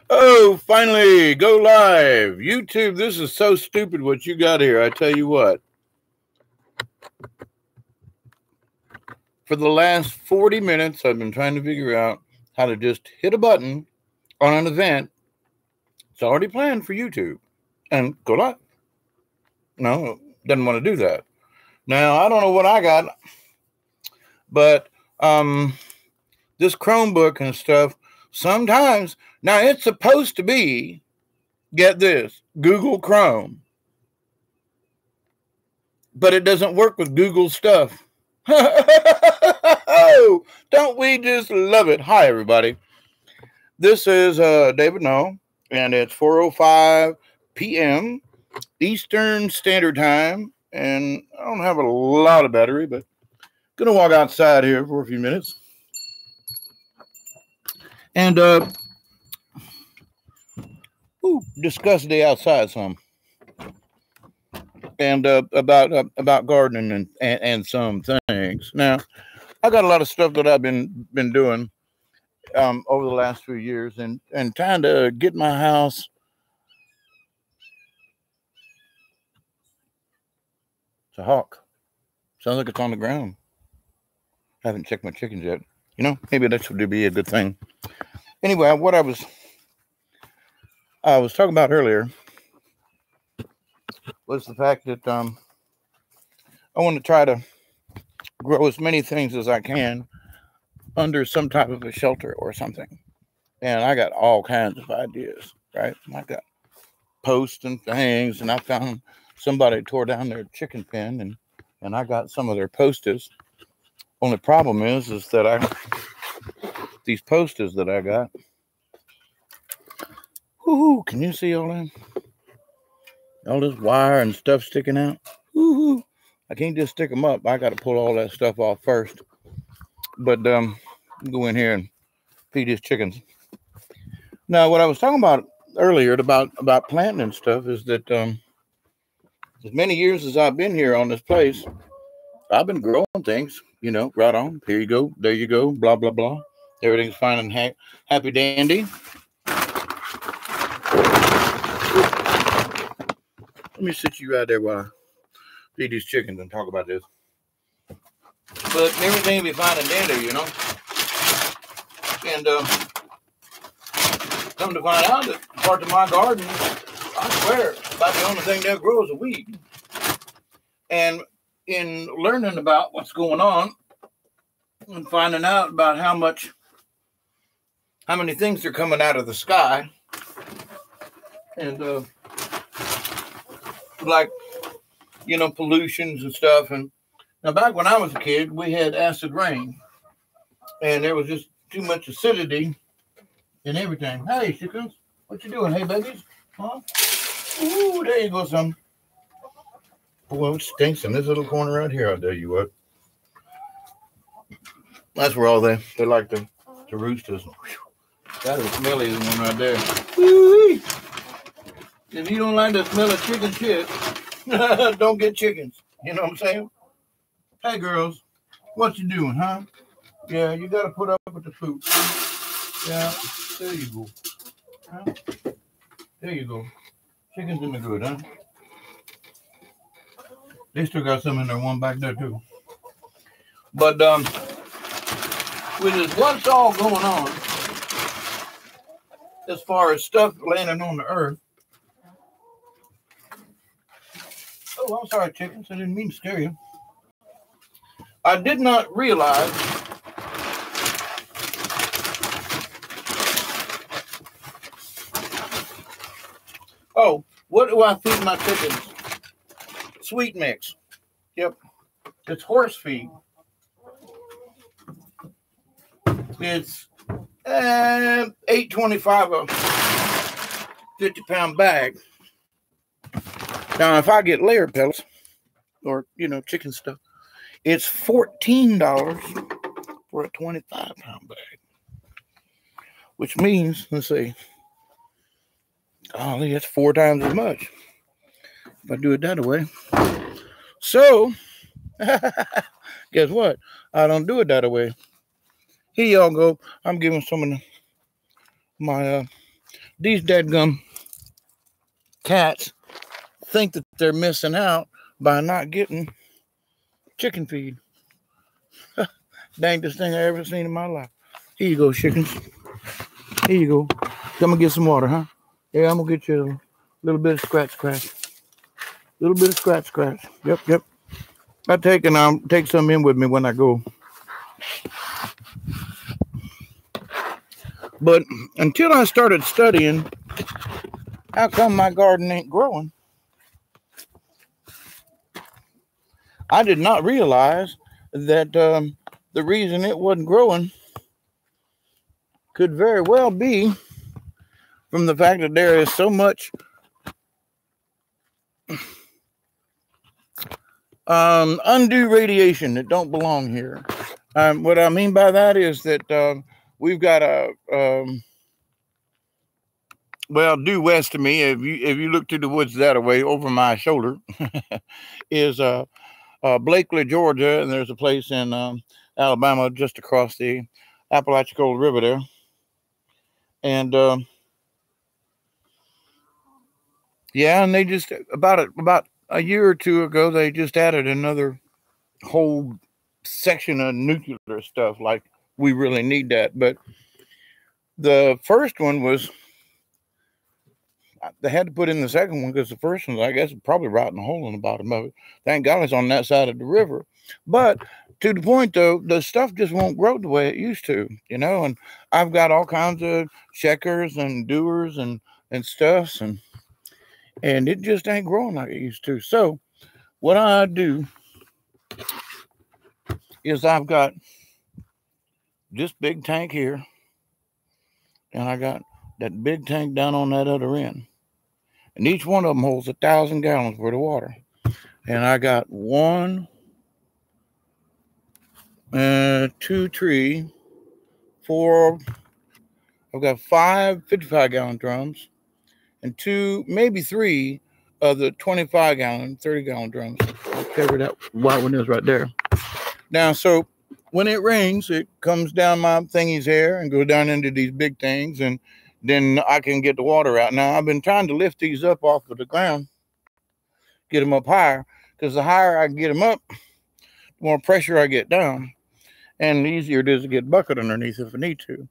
Oh, finally, go live. YouTube, this is so stupid what you got here. I tell you what. For the last 40 minutes, I've been trying to figure out how to just hit a button on an event. It's already planned for YouTube. And go live. No, doesn't want to do that. Now, I don't know what I got, but this Chromebook and stuff, sometimes, now it's supposed to be, get this, Google Chrome. But it doesn't work with Google stuff. Oh, don't we just love it? Hi, everybody. This is David Null, and it's 4:05 p.m. Eastern Standard Time, and I don't have a lot of battery, but gonna walk outside here for a few minutes and discuss the outside some, and about gardening and some things. Now, I got a lot of stuff that I've been doing over the last few years, and trying to get my house. It's a hawk. Sounds like it's on the ground. I haven't checked my chickens yet. You know, maybe that should be a good thing. Anyway, what I was talking about earlier was the fact that I want to try to grow as many things as I can under some type of a shelter or something. And I got all kinds of ideas, right? I got posts and things, and I found somebody tore down their chicken pen, and I got some of their posters. Only problem is that these posters that I got, whoo, can you see all that? All this wire and stuff sticking out. Woo-hoo. I can't just stick them up. I got to pull all that stuff off first. But go in here and feed these chickens. Now, what I was talking about earlier about planting and stuff is that as many years as I've been here on this place, I've been growing things, you know, right on. Here you go. There you go. Blah, blah, blah. Everything's fine and happy dandy. Let me sit you right there while I feed these chickens and talk about this. But everything will be fine and dandy, you know. And come to find out that part of my garden, I swear, about the only thing that grows is a weed. And in learning about what's going on and finding out about how many things are coming out of the sky, and like, you know, pollutions and stuff. And now, back when I was a kid, we had acid rain, and there was just too much acidity in everything. Hey, chickens, what you doing? Hey, babies, huh? Ooh, there you go, son. Boy, it stinks in this little corner right here, I'll tell you what. That's where all they like to roost is. That is smelly one right there. Woo-wee. If you don't like the smell of chicken shit, don't get chickens. You know what I'm saying? Hey, girls, what you doing, huh? Yeah, you got to put up with the poop. Yeah, there you go. Huh? There you go. Chickens in the good, huh? They still got some in there, one back there, too. But with this, what's all going on as far as stuff landing on the earth? Oh, I'm sorry, chickens. I didn't mean to scare you. I did not realize oh, what do I feed my chickens? Sweet mix. Yep. It's horse feed. It's $8.25 a 50-pound bag. Now, if I get layer pellets or, you know, chicken stuff, it's $14 for a 25-pound bag. Which means, let's see, golly, that's 4 times as much if I do it that way. So, guess what? I don't do it that way. Here y'all go. I'm giving some of these dadgum cats think that they're missing out by not getting chicken feed. Dangest thing I ever seen in my life. Here you go, chickens. Here you go. Come and get some water, huh? Yeah, I'm gonna get you a little bit of scratch. Little bit of scratch. Yep. I take some in with me when I go. But until I started studying, how come my garden ain't growing? I did not realize that the reason it wasn't growing could very well be from the fact that there is so much undue radiation that don't belong here. What I mean by that is that we've got due west of me, if you look to the woods that way over my shoulder, is Blakely, Georgia, and there's a place in Alabama just across the Apalachicola River there, and and they just about a year or two ago they just added another whole section of nuclear stuff. Like, we really need that. But the first one was, they had to put in the second one because the first one, I guess, probably rotting a hole in the bottom of it. Thank God it's on that side of the river. But to the point, though, the stuff just won't grow the way it used to, and I've got all kinds of checkers and doers and stuffs, and it just ain't growing like it used to. So what I do is I've got this big tank here, and I got that big tank down on that other end. And each one of them holds 1,000 gallons worth of water. And I got 1, 2, 3, 4. I've got 5 55-gallon drums and 2, maybe 3 of the 25-gallon, 30-gallon drums. Whatever that white one is right there. Now, so when it rains, it comes down my thingies here and go down into these big things, and then I can get the water out. Now, I've been trying to lift these up off of the ground, get them up higher, because the higher I can get them up, the more pressure I get down, and the easier it is to get a bucket underneath if I need to.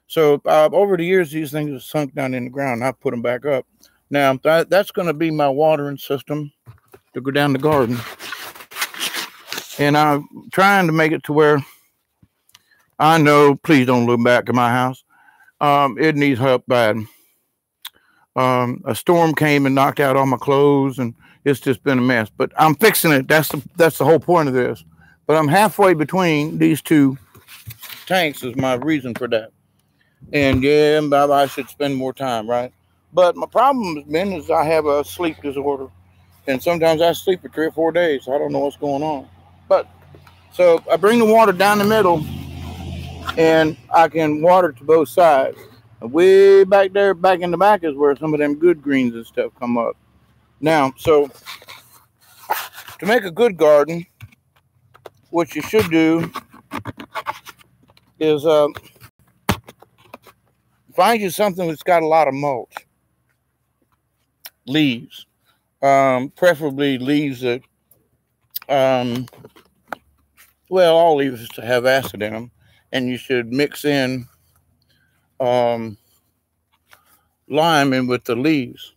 So over the years, these things have sunk down in the ground. I put them back up. Now, that's going to be my watering system to go down the garden. And I'm trying to make it to where I know, please don't look back at my house. It needs help bad. A storm came and knocked out all my clothes, and it's just been a mess. But I'm fixing it. That's the whole point of this. But I'm halfway between these two tanks is my reason for that. And yeah, I should spend more time, right? But my problem has been is I have a sleep disorder. And sometimes I sleep for 3 or 4 days. So I don't know what's going on. But so I bring the water down the middle, and I can water to both sides. And way back there, back in the back, is where some of them good greens and stuff come up. Now, so to make a good garden, what you should do is find you something that's got a lot of mulch. Leaves. Preferably leaves that, all leaves have acid in them. And you should mix in lime in with the leaves,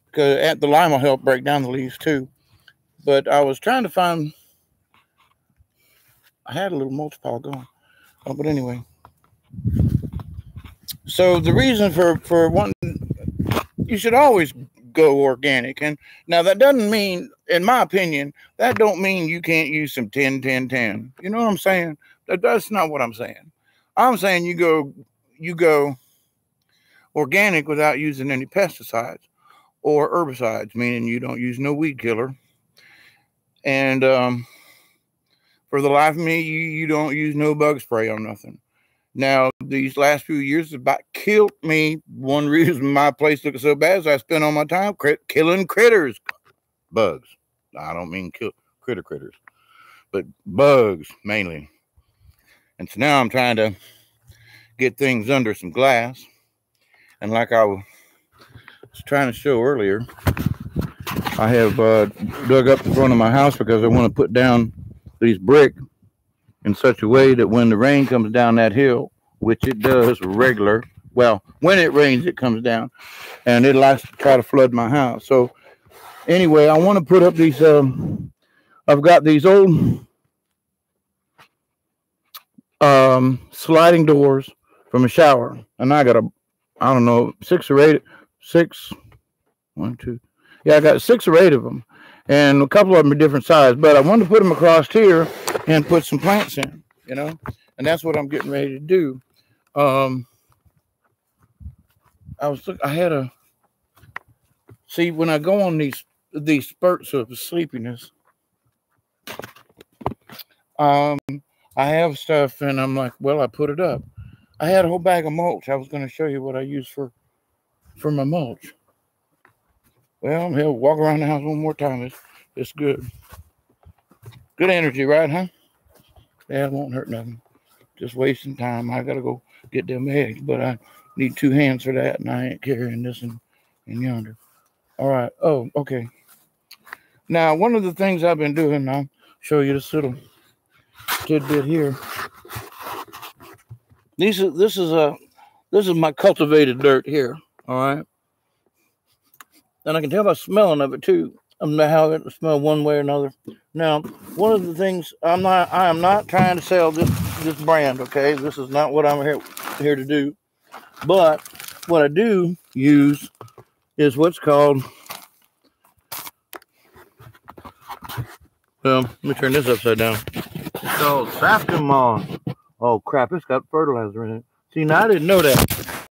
because the lime will help break down the leaves too. But I was trying to find, I had a little mulch pile going. But anyway, so the reason for wanting, you should always go organic. And now that doesn't mean, in my opinion, that don't mean you can't use some 10-10-10. You know what I'm saying? That's not what I'm saying. I'm saying you go organic without using any pesticides or herbicides, meaning you don't use no weed killer. And for the life of me, you don't use no bug spray on nothing. Now, these last few years about killed me. One reason my place looks so bad is I spent all my time killing critters. Bugs. I don't mean critters, but bugs mainly. And so now I'm trying to get things under some glass. And like I was trying to show earlier, I have dug up the front of my house because I want to put down these brick in such a way that when the rain comes down that hill, which it does regular, well, when it rains, it comes down, and it likes to try to flood my house. So anyway, I want to put up these, I've got these old sliding doors from a shower, and I got I don't know, 6 or 8, 6, 1, 2, yeah, I got 6 or 8 of them, and a couple of them are different size, but I wanted to put them across here and put some plants in, you know, and that's what I'm getting ready to do. I had a, see, when I go on these spurts of sleepiness, I have stuff, and I'm like, well, I put it up. I had a whole bag of mulch. I was going to show you what I use for my mulch. Well, he'll walk around the house one more time. It's good. Good energy, right, huh? Yeah, it won't hurt nothing. Just wasting time. I got to go get them eggs, but I need 2 hands for that, and I ain't carrying this and yonder. All right. Oh, okay. Now, one of the things I've been doing, I'll show you this little tidbit here. This is my cultivated dirt here. All right. And I can tell by smelling of it too. I'm not how it smell one way or another. Now, one of the things I am not trying to sell this brand. Okay, this is not what I'm here to do. But what I do use is what's called. Well, let me turn this upside down. It's called Safton Moss. Oh crap! It's got fertilizer in it. See, now I didn't know that.